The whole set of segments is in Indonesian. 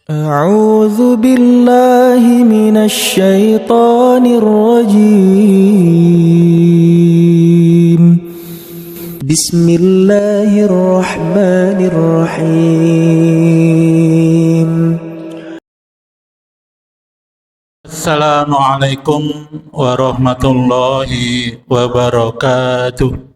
أعوذ بالله من الشيطان الرجيم. بسم الله الرحمن الرحيم. Assalamualaikum warahmatullahi wabarakatuh.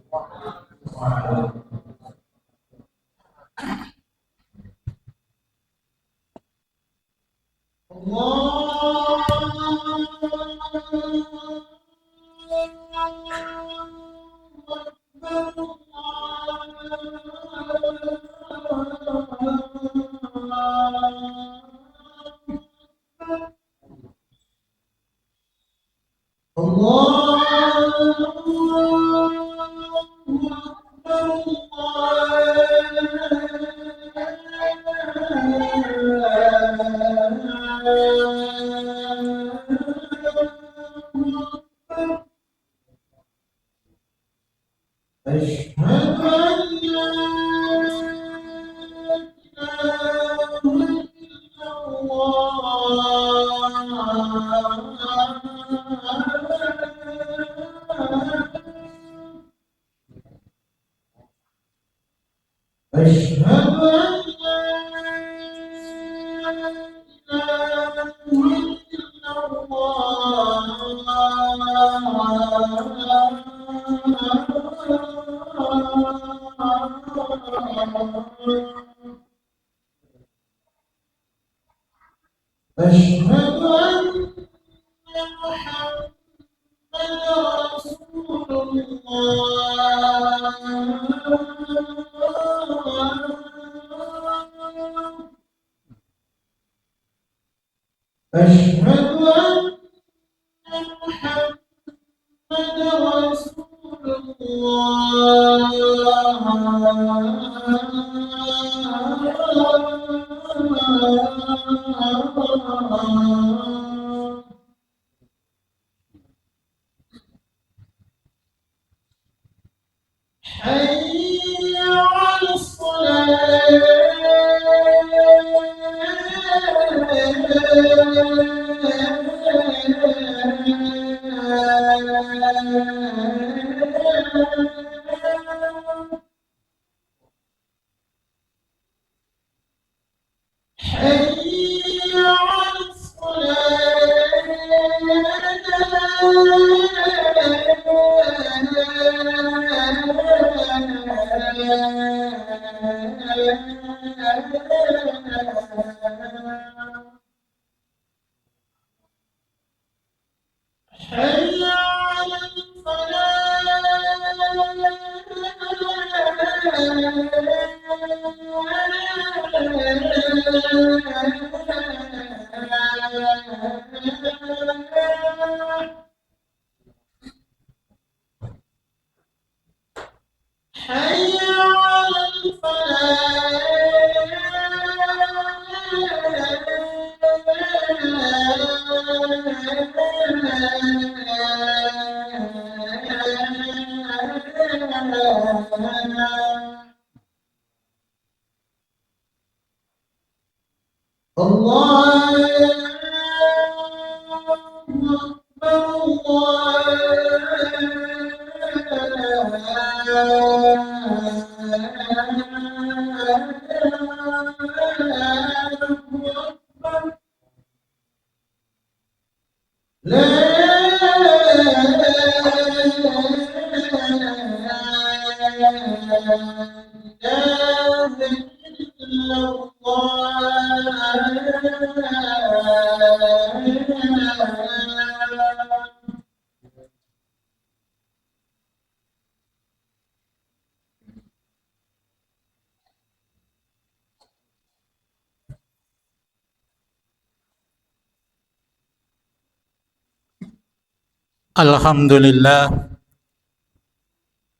Alhamdulillah,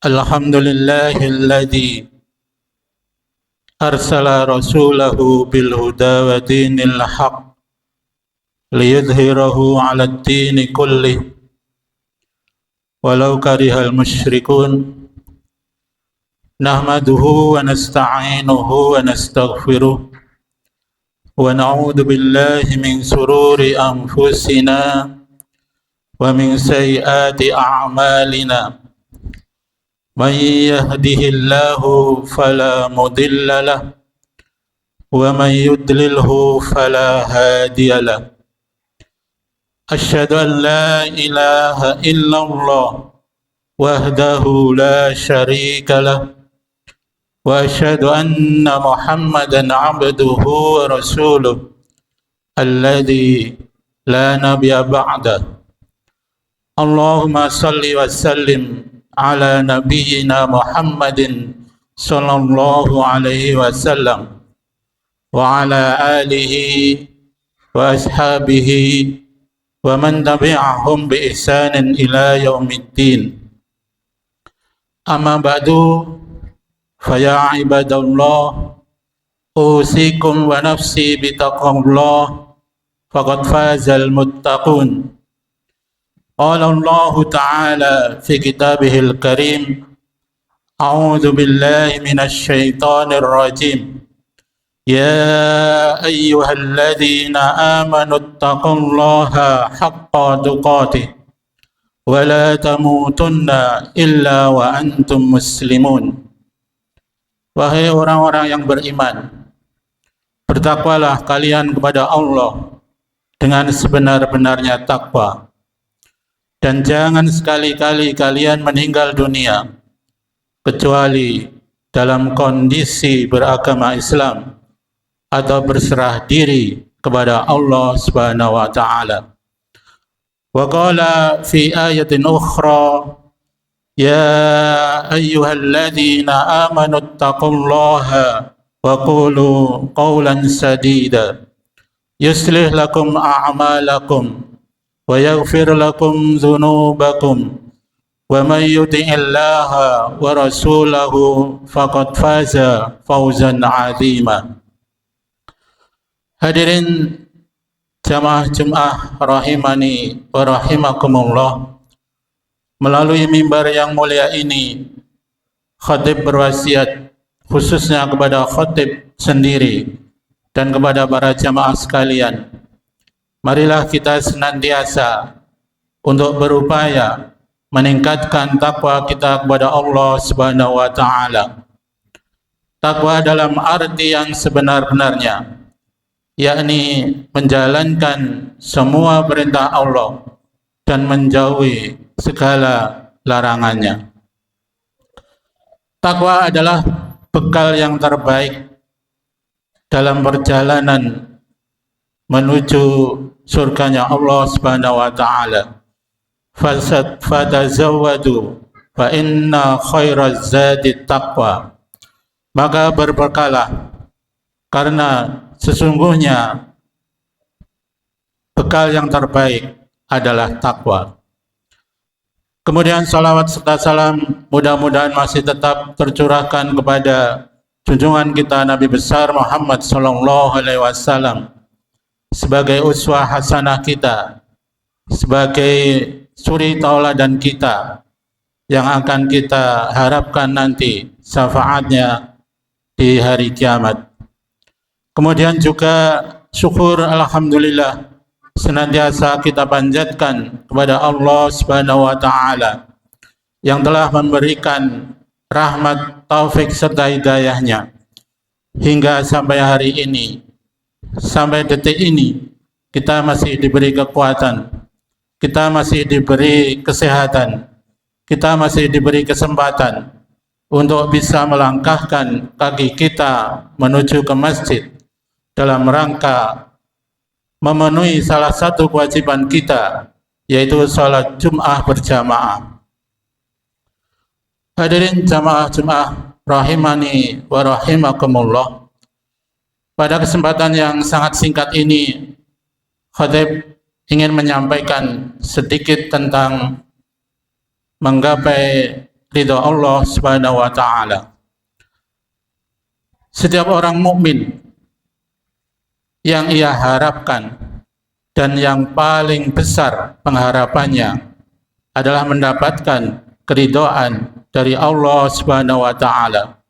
alhamdulillahilladzi arsala rasulahu bil huda wa dinil haq liyudhhirahu 'alad dini kullih walau karihal musyrikun. Nahmaduhu wa nasta'inuhu wa nastaghfiruh ونعوذ بالله من شرور أنفسنا ومن سيئات أعمالنا من يهده الله فلا مضل له ومن يضلله فلا هادي له أشهد أن لا إله إلا الله وحده لا شريك له وأشهد أن محمدا عبده ورسوله الذي لا نبي بعده اللهم صل وسلم على نبينا محمد صلى الله عليه وسلم وعلى آله وأصحابه ومن تبعهم بإحسان إلى يوم الدين أما بعد فيا عباد الله أوصيكم ونفسي بتقوى الله فقد فاز المتقون قال الله تعالى في كتابه الكريم أعوذ بالله من الشيطان الرجيم يا أيها الذين آمنوا اتقوا الله حق تقاته ولا تموتن إلا وأنتم مسلمون. Wahai orang-orang yang beriman, bertakwalah kalian kepada Allah dengan sebenar-benarnya takwa, dan jangan sekali-kali kalian meninggal dunia kecuali dalam kondisi beragama Islam atau berserah diri kepada Allah Subhanahu wa taala. Wa qala fi ayatin ukhra يا أيها الذين آمنوا اتقوا الله وقولوا قولا سديدا يصلح لكم أعمالكم ويغفر لكم ذنوبكم ومن يطع الله ورسوله فقد فاز فوزا عظيما. Hadirin jamaah Jumat rahimani wa rahimakumullah, melalui mimbar yang mulia ini, khatib berwasiat khususnya kepada khatib sendiri dan kepada para jamaah sekalian, marilah kita senantiasa untuk berupaya meningkatkan takwa kita kepada Allah Subhanahu wa taala. Takwa dalam arti yang sebenar-benarnya, yakni menjalankan semua perintah Allah dan menjauhi segala larangannya. Takwa adalah bekal yang terbaik dalam perjalanan menuju surganya Allah Subhanahu wa taala. Fatazawwadu fa inna khairaz zadi taqwa. Maka berbekalah, karena sesungguhnya bekal yang terbaik adalah takwa. Kemudian salawat serta salam mudah-mudahan masih tetap tercurahkan kepada junjungan kita Nabi besar Muhammad sallallahu alaihi wasallam sebagai uswah hasanah kita, sebagai suri tauladan kita yang akan kita harapkan nanti syafaatnya di hari kiamat. Kemudian juga syukur alhamdulillah senantiasa kita panjatkan kepada Allah Subhanahu wa taala yang telah memberikan rahmat, taufik serta hidayahnya hingga sampai hari ini, sampai detik ini kita masih diberi kekuatan, kita masih diberi kesehatan, kita masih diberi kesempatan untuk bisa melangkahkan kaki kita menuju ke masjid dalam rangka memenuhi salah satu kewajiban kita, yaitu sholat Jum'ah berjamaah. Hadirin jamaah Jum'ah rahimani wa rahimakumullah, pada kesempatan yang sangat singkat ini, khatib ingin menyampaikan sedikit tentang menggapai ridha Allah Subhanahu wa taala. Setiap orang mukmin yang ia harapkan dan yang paling besar pengharapannya adalah mendapatkan keridhaan dari Allah Subhanahu wa taala.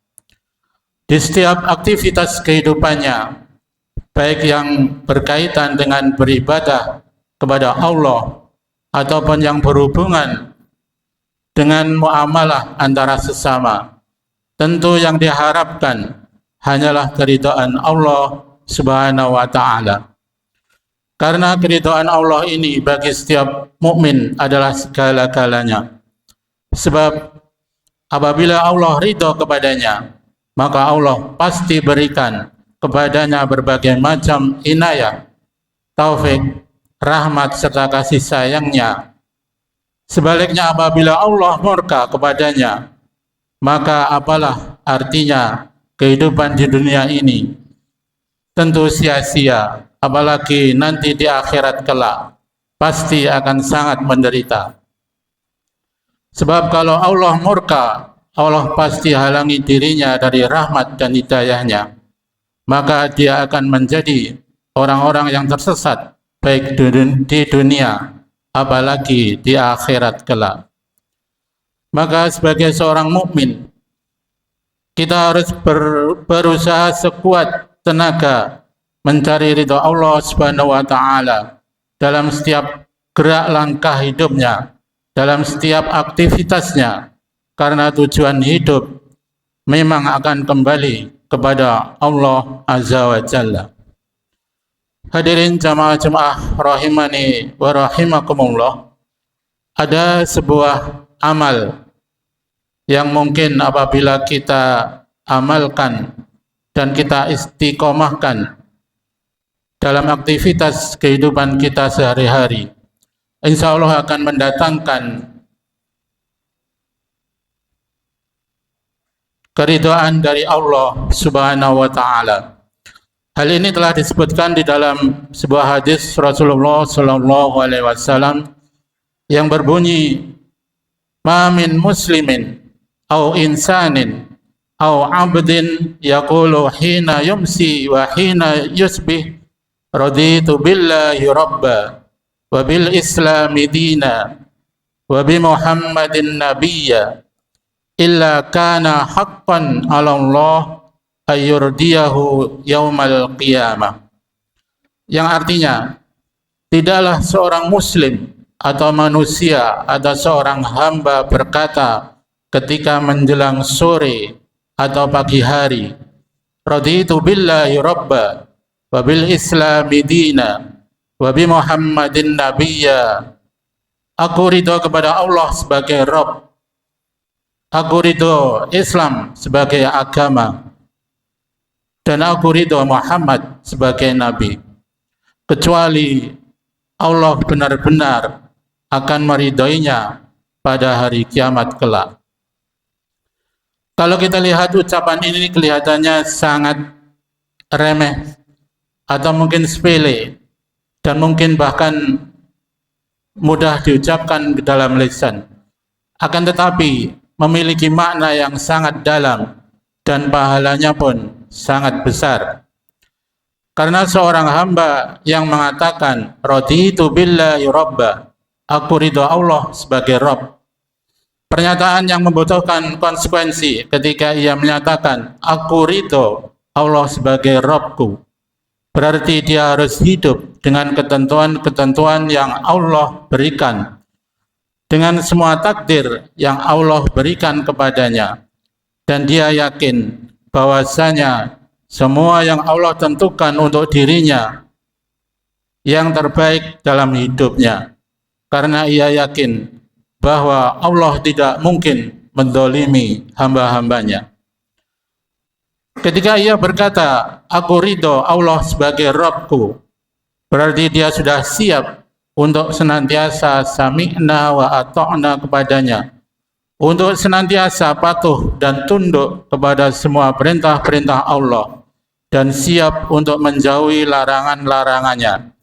Di setiap aktivitas kehidupannya, baik yang berkaitan dengan beribadah kepada Allah ataupun yang berhubungan dengan muamalah antara sesama. Tentu yang diharapkan hanyalah keridhaan Allah Subhanahu wa taala. Karena keridhaan Allah ini bagi setiap mukmin adalah segala-galanya. Sebab apabila Allah ridho kepadanya, maka Allah pasti berikan kepadanya berbagai macam inayah, taufik, rahmat serta kasih sayangnya. Sebaliknya apabila Allah murka kepadanya, maka apalah artinya kehidupan di dunia ini? Tentu sia-sia, apalagi nanti di akhirat kelak pasti akan sangat menderita. Sebab kalau Allah murka, Allah pasti halangi dirinya dari rahmat dan hidayahnya, maka dia akan menjadi orang-orang yang tersesat baik di dunia apalagi di akhirat kelak. Maka sebagai seorang mukmin, kita harus berusaha sekuat tenaga mencari ridha Allah Subhanahu wa taala dalam setiap gerak langkah hidupnya, dalam setiap aktivitasnya, karena tujuan hidup memang akan kembali kepada Allah Azza wa Jalla. Hadirin jamaah-jamaah rahimani wa rahimakumullah, ada sebuah amal yang mungkin apabila kita amalkan dan kita istiqomahkan dalam aktivitas kehidupan kita sehari-hari, insya Allah akan mendatangkan keridhaan dari Allah Subhanahu wa taala. Hal ini telah disebutkan di dalam sebuah hadis Rasulullah sallallahu alaihi wasallam yang berbunyi, "Ma min muslimin aw insanin aw 'abdin yaqulu hina yumsi wa hina yusbih raditu billahi rabba wa bil islami dina wa bi Muhammadin nabiyya illa kana haqqan 'ala Allah ayyurdiyahu yaumal qiyamah." Yang artinya, tidaklah seorang muslim atau manusia atau seorang hamba berkata ketika menjelang sore atau pagi hari, raditu billahi rabba wa bil islami dina wa bi Muhammadin nabiyya, aku ridho kepada Allah sebagai Rabb, aku ridho Islam sebagai agama, dan aku ridho Muhammad sebagai Nabi. Kecuali Allah benar-benar akan meridhoinya pada hari kiamat kelak. Kalau kita lihat ucapan ini kelihatannya sangat remeh atau mungkin sepele dan mungkin bahkan mudah diucapkan ke dalam lisan. Akan tetapi memiliki makna yang sangat dalam dan pahalanya pun sangat besar. Karena seorang hamba yang mengatakan raditu billahi rabba, aku ridho Allah sebagai Rabb, pernyataan yang membutuhkan konsekuensi ketika ia menyatakan aku ridho Allah sebagai Rabbku, berarti dia harus hidup dengan ketentuan-ketentuan yang Allah berikan, dengan semua takdir yang Allah berikan kepadanya, dan dia yakin bahwasanya semua yang Allah tentukan untuk dirinya yang terbaik dalam hidupnya, karena ia yakin bahwa Allah tidak mungkin mendolimi hamba-hambanya. Ketika ia berkata, aku ridho Allah sebagai Rabbku, berarti dia sudah siap untuk senantiasa sami'na wa ata'na kepadanya, untuk senantiasa patuh dan tunduk kepada semua perintah-perintah Allah, dan siap untuk menjauhi larangan-larangannya.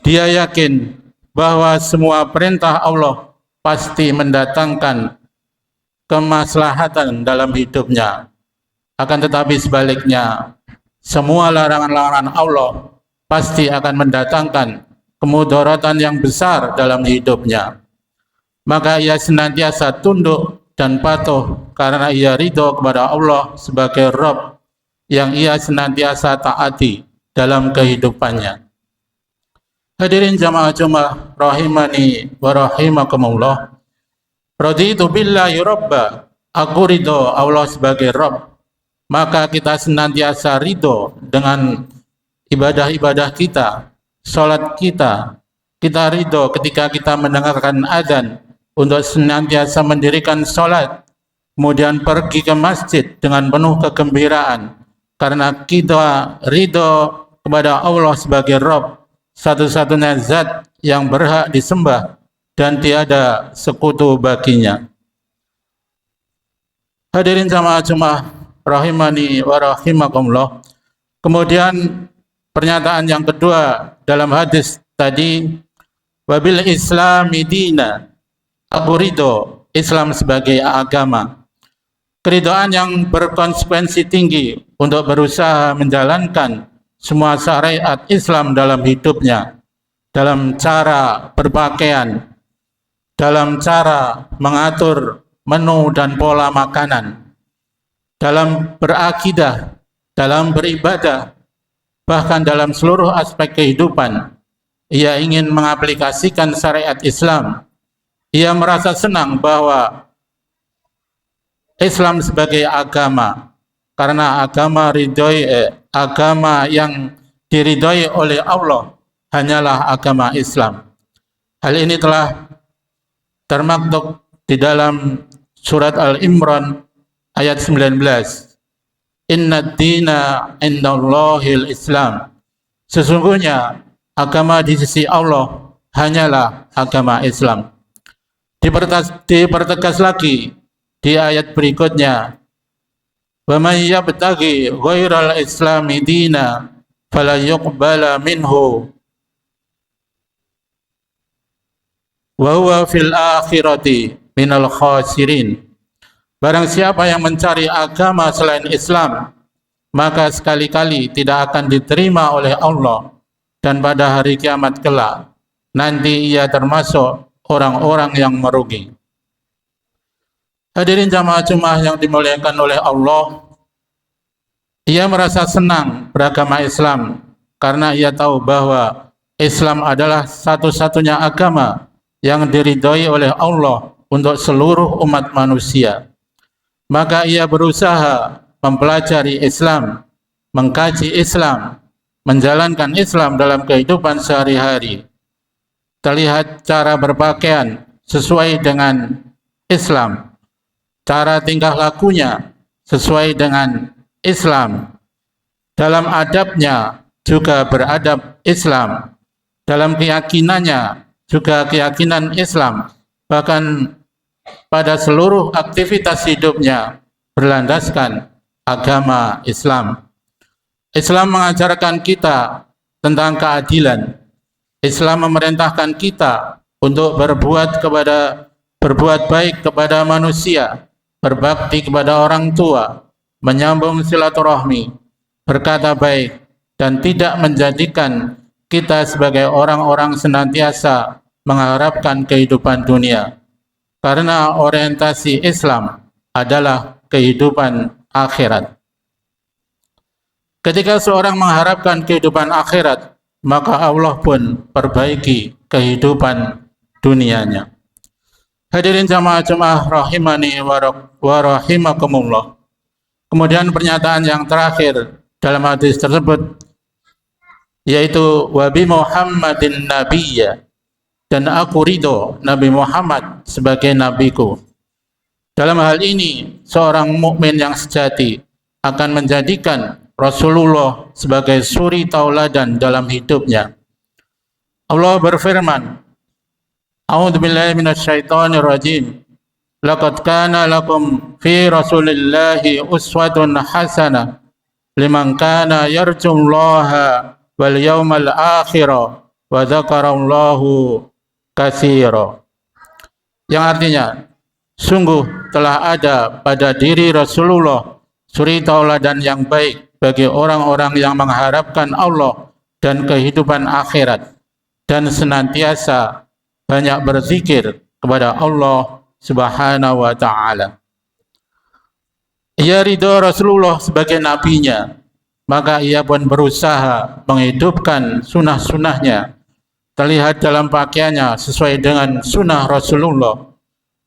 Dia yakin bahwa semua perintah Allah pasti mendatangkan kemaslahatan dalam hidupnya. Akan tetapi sebaliknya, semua larangan-larangan Allah pasti akan mendatangkan kemudaratan yang besar dalam hidupnya. Maka ia senantiasa tunduk dan patuh karena ia ridho kepada Allah sebagai Rabb yang ia senantiasa taati, dalam kehidupannya. Hadirin jamaah Jumat rahimani wa rahimakumullah. Raditu billahi rabba, aku ridho Allah sebagai Rabb. Maka kita senantiasa ridho dengan ibadah-ibadah kita, salat kita. Kita ridho ketika kita mendengarkan azan untuk senantiasa mendirikan salat, kemudian pergi ke masjid dengan penuh kegembiraan karena kita ridho kepada Allah sebagai Rabb, satu-satunya zat yang berhak disembah dan tiada sekutu baginya. Hadirin jamaah Jumat rahimani wa rahimakumullah. Kemudian pernyataan yang kedua dalam hadis tadi, wabil islami dina, aku ridho Islam sebagai agama. Keridhaan yang berkonsekuensi tinggi untuk berusaha menjalankan semua syariat Islam dalam hidupnya, dalam cara berpakaian, dalam cara mengatur menu dan pola makanan, dalam berakidah, dalam beribadah, bahkan dalam seluruh aspek kehidupan. Ia ingin mengaplikasikan syariat Islam. Ia merasa senang bahwa Islam sebagai agama, karena agama yang diridhoi oleh Allah hanyalah agama Islam. Hal ini telah termaktub di dalam surat Al-Imran ayat 19. Inna ad-dina indallahil Islam. Sesungguhnya agama di sisi Allah hanyalah agama Islam. Dipertegas lagi di ayat berikutnya, wa may yabtaghi ghairal islami dina fala yuqbala minhu wa huwa fil akhirati minal khasirin. Barang siapa yang mencari agama selain Islam, maka sekali-kali tidak akan diterima oleh Allah, dan pada hari kiamat kelak nanti ia termasuk orang-orang yang merugi. Hadirin jamaah Jumat yang dimuliakan oleh Allah, ia merasa senang beragama Islam karena ia tahu bahwa Islam adalah satu-satunya agama yang diridhoi oleh Allah untuk seluruh umat manusia. Maka ia berusaha mempelajari Islam, mengkaji Islam, menjalankan Islam dalam kehidupan sehari-hari. Terlihat cara berpakaian sesuai dengan Islam, cara tingkah lakunya sesuai dengan Islam, dalam adabnya juga beradab Islam, dalam keyakinannya juga keyakinan Islam, bahkan pada seluruh aktivitas hidupnya berlandaskan agama Islam. Islam mengajarkan kita tentang keadilan. Islam memerintahkan kita untuk berbuat baik kepada manusia, berbakti kepada orang tua, menyambung silaturahmi, berkata baik, dan tidak menjadikan kita sebagai orang-orang senantiasa mengharapkan kehidupan dunia. Karena orientasi Islam adalah kehidupan akhirat. Ketika seorang mengharapkan kehidupan akhirat, maka Allah pun perbaiki kehidupan dunianya. Hadirin jamaah Jumat rahimani wa rahimakumullah. Kemudian pernyataan yang terakhir dalam hadis tersebut, yaitu wa bi Muhammadin nabiyya, dan aku ridho Nabi Muhammad sebagai nabiku. Dalam hal ini, seorang mukmin yang sejati akan menjadikan Rasulullah sebagai suri tauladan dalam hidupnya. Allah berfirman, A'udzu billahi minasyaitonir rajim. Laqad kana lakum fi Rasulillahi uswatun hasanah liman kana yarjullaha wal yawmal akhir wa dzakarallaha katsira. Yang artinya, sungguh telah ada pada diri Rasulullah suri tauladan yang baik bagi orang-orang yang mengharapkan Allah dan kehidupan akhirat, dan senantiasa banyak berzikir kepada Allah Subhanahu wa ta'ala. Ia ridho Rasulullah sebagai nabinya, maka ia pun berusaha menghidupkan sunnah-sunnahnya. Terlihat dalam pakaiannya sesuai dengan sunnah Rasulullah,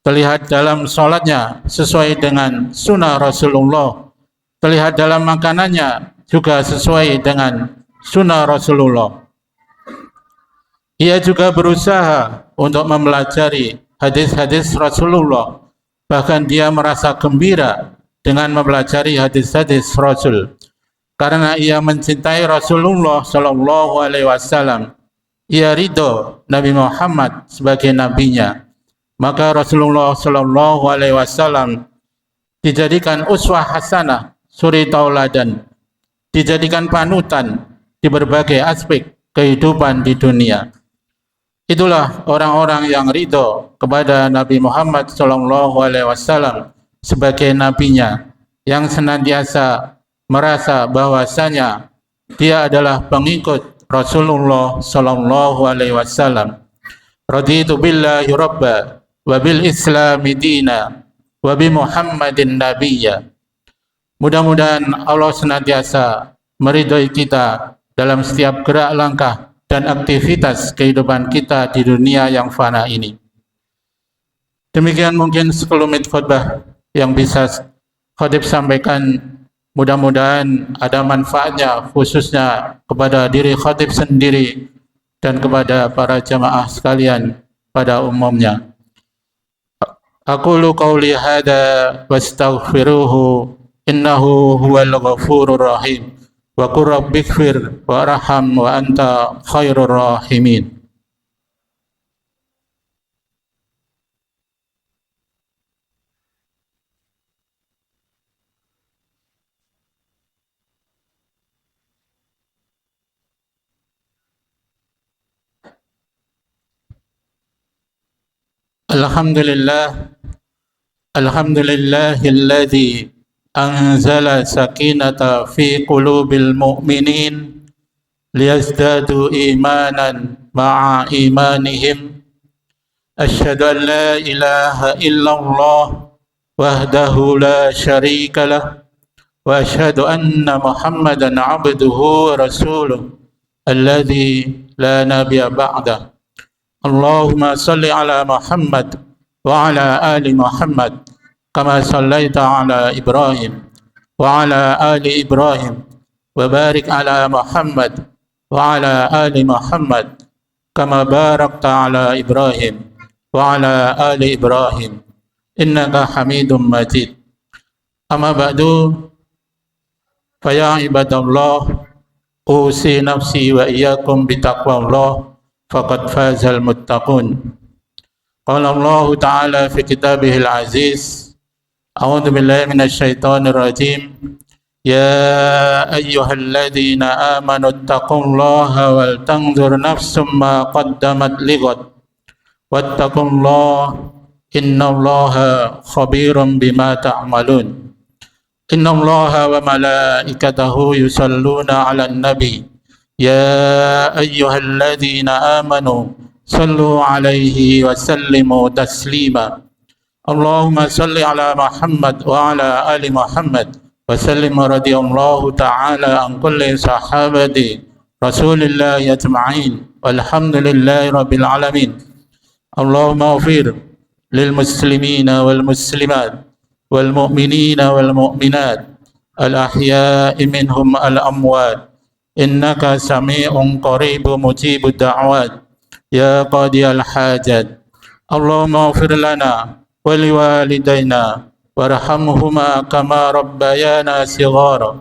terlihat dalam sholatnya sesuai dengan sunnah Rasulullah, terlihat dalam makanannya juga sesuai dengan sunnah Rasulullah. Ia juga berusaha untuk mempelajari hadis-hadis Rasulullah, bahkan dia merasa gembira dengan mempelajari hadis-hadis Rasul, karena ia mencintai Rasulullah Shallallahu Alaihi Wasallam. Ia ridho Nabi Muhammad sebagai nabinya, maka Rasulullah Shallallahu Alaihi Wasallam dijadikan uswah hasanah, suri tauladan, dijadikan panutan di berbagai aspek kehidupan di dunia. Itulah orang-orang yang ridho kepada Nabi Muhammad Shallallahu Alaihi Wasallam sebagai nabinya, yang senantiasa merasa bahwasanya dia adalah pengikut Rasulullah Sallallahu Alaihi Wasallam. Raditu billahi rabba wa bil islami dina wa bi Muhammadin nabiyya. Mudah-mudahan Allah senantiasa meridhoi kita dalam setiap gerak langkah dan aktivitas kehidupan kita di dunia yang fana ini. Demikian mungkin sekelumit khutbah yang bisa khatib sampaikan. Mudah-mudahan ada manfaatnya, khususnya kepada diri khatib sendiri dan kepada para jamaah sekalian pada umumnya. Aqulu qawli hadza wastaghfiruhu innahu huwal ghafurur rahim wa qur rabbighfir warham wa anta khairur rahimin. Alhamdulillahilladzi anzala sakinata fi qulubil mu'minin liyazdadu imanan ma'a imanihim. Asyhadu an la ilaha illallah wahdahu la syarika lah wa asyhadu anna Muhammadan abduhu wa rasuluh alladzi la nabiyya ba'dah. Allahumma salli ala Muhammad wa ala ali Muhammad kama sallaita ala Ibrahim wa ala ali Ibrahim wa barik ala Muhammad wa ala ali Muhammad kama barakta ala Ibrahim wa ala ali Ibrahim innaka Hamidum Majid. Amma ba'du, fa ya ibadallah, usi nafsi wa iyyakum bitaqwallah faqad fazal muttaqun. Qala Allah Ta'ala fi kitabihil aziz, a'udzu billahi minasyaitonir rajim, ya ayyuhalladzina amanu taqullaha wal tanzur nafsum ma qaddamat lighad wattaqullaha innallaha khabirum bima ta'malun. Innallaha wa malaikatahu yusalluna 'alan nabi ya ayyuhalladzina amanu sallu 'alaihi wa sallimu taslima. Allahumma salli 'ala Muhammad wa 'ala ali Muhammad wa sallim radhiyallahu ta'ala an kulli sahabati Rasulillah ajma'in walhamdulillahi rabbil alamin. Allahumma ighfir lil muslimina wal muslimat wal mu'minina wal mu'minat al ahya'i minhum al amwat innaka sami'un qaribun mujibud da'wat ya qadiyal hajat. Allahumma ighfir lana wa liwalidayna warhamhuma kama rabbayana shighara.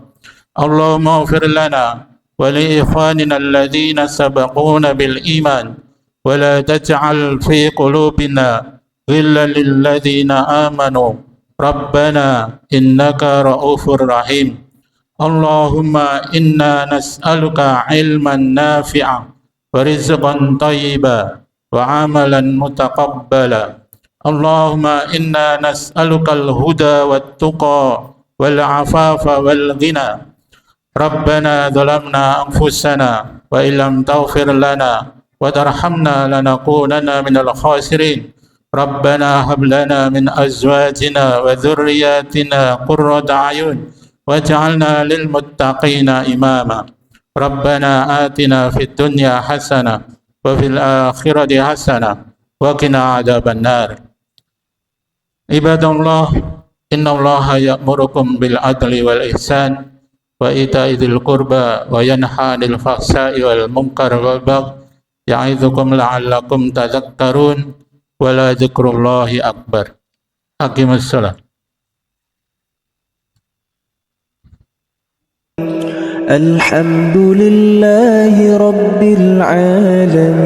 Allahumma ighfir lana wa li ikhwanina alladhina sabaquna bil iman wa la taj'al fi qulubina ghillan lil ladzina amanu rabbana innaka ra'ufur rahim. Allahumma inna nas'aluka ilman nafi'a wa rizqan tayyiba wa amalan mutaqabbala. Allahumma inna nas'aluka al-huda wat tuqa wal afafa wal ghina. Rabbana zalamna anfusana wa illam taghfir lana wa tarhamna lanakunanna minal khasirin. Rabbana hab lana min azwajina wa dhurriyyatina qurrata a'yun واجعلنا للمتقين إماما ربنا آتنا في الدنيا حسنة وفي الآخرة حسنة وقنا عذاب النار عباد الله إن الله يأمركم بالعدل والإحسان وإيتاء ذي القربى وينهى عن الفحشاء والمنكر والبغي يعظكم لعلكم تذكرون ولذكر الله أكبر أقم الصلاة الحمد لله رب العالمين